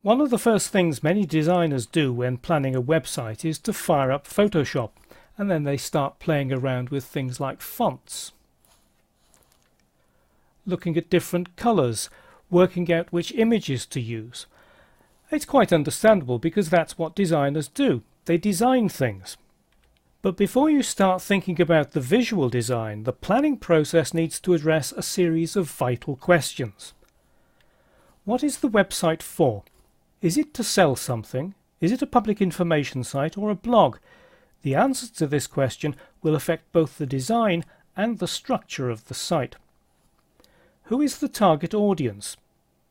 One of the first things many designers do when planning a website is to fire up Photoshop, and then they start playing around with things like fonts, looking at different colours, working out which images to use. It's quite understandable because that's what designers do. They design things. But before you start thinking about the visual design, the planning process needs to address a series of vital questions. What is the website for? Is it to sell something? Is it a public information site or a blog? The answer to this question will affect both the design and the structure of the site. Who is the target audience?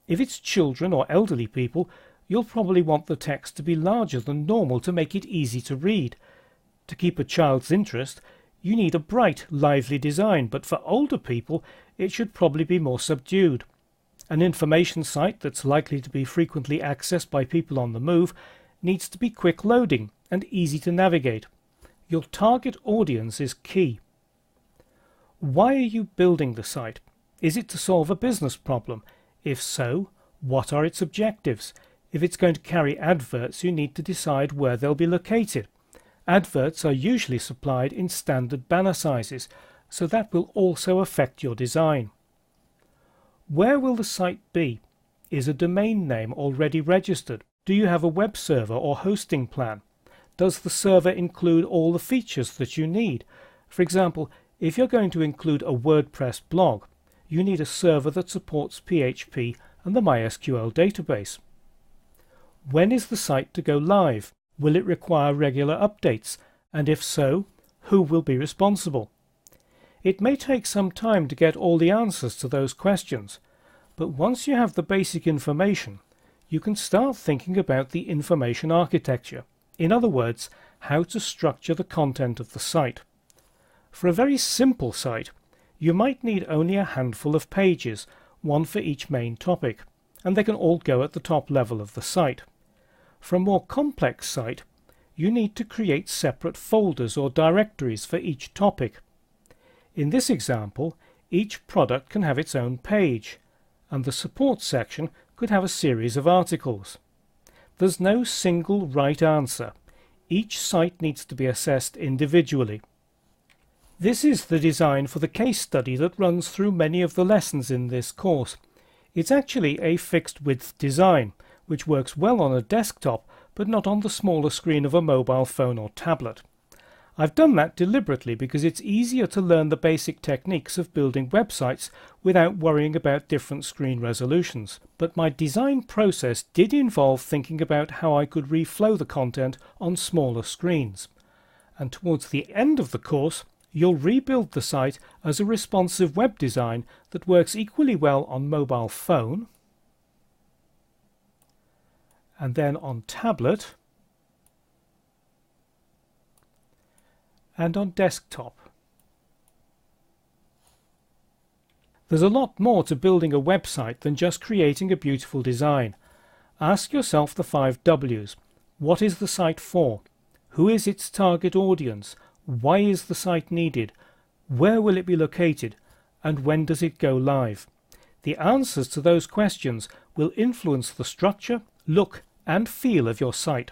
If it's children or elderly people, you'll probably want the text to be larger than normal to make it easy to read. To keep a child's interest, you need a bright, lively design, but for older people it should probably be more subdued. An information site that's likely to be frequently accessed by people on the move needs to be quick loading and easy to navigate. Your target audience is key. Why are you building the site? Is it to solve a business problem? If so, what are its objectives? If it's going to carry adverts, you need to decide where they'll be located. Adverts are usually supplied in standard banner sizes, so that will also affect your design. Where will the site be? Is a domain name already registered? Do you have a web server or hosting plan? Does the server include all the features that you need? For example, if you're going to include a WordPress blog, you need a server that supports PHP and the MySQL database. When is the site to go live? Will it require regular updates? And if so, who will be responsible? It may take some time to get all the answers to those questions, but once you have the basic information, you can start thinking about the information architecture. In other words, how to structure the content of the site. For a very simple site, you might need only a handful of pages, one for each main topic, and they can all go at the top level of the site. For a more complex site, you need to create separate folders or directories for each topic. In this example, each product can have its own page, and the support section could have a series of articles. There's no single right answer. Each site needs to be assessed individually. This is the design for the case study that runs through many of the lessons in this course. It's actually a fixed width design, which works well on a desktop but not on the smaller screen of a mobile phone or tablet. I've done that deliberately because it's easier to learn the basic techniques of building websites without worrying about different screen resolutions. But my design process did involve thinking about how I could reflow the content on smaller screens. And towards the end of the course, you'll rebuild the site as a responsive web design that works equally well on mobile phone, and then on tablet, and on desktop. There's a lot more to building a website than just creating a beautiful design. Ask yourself the 5 W's. What is the site for? Who is its target audience? Why is the site needed? Where will it be located? And when does it go live? The answers to those questions will influence the structure, look and feel of your site.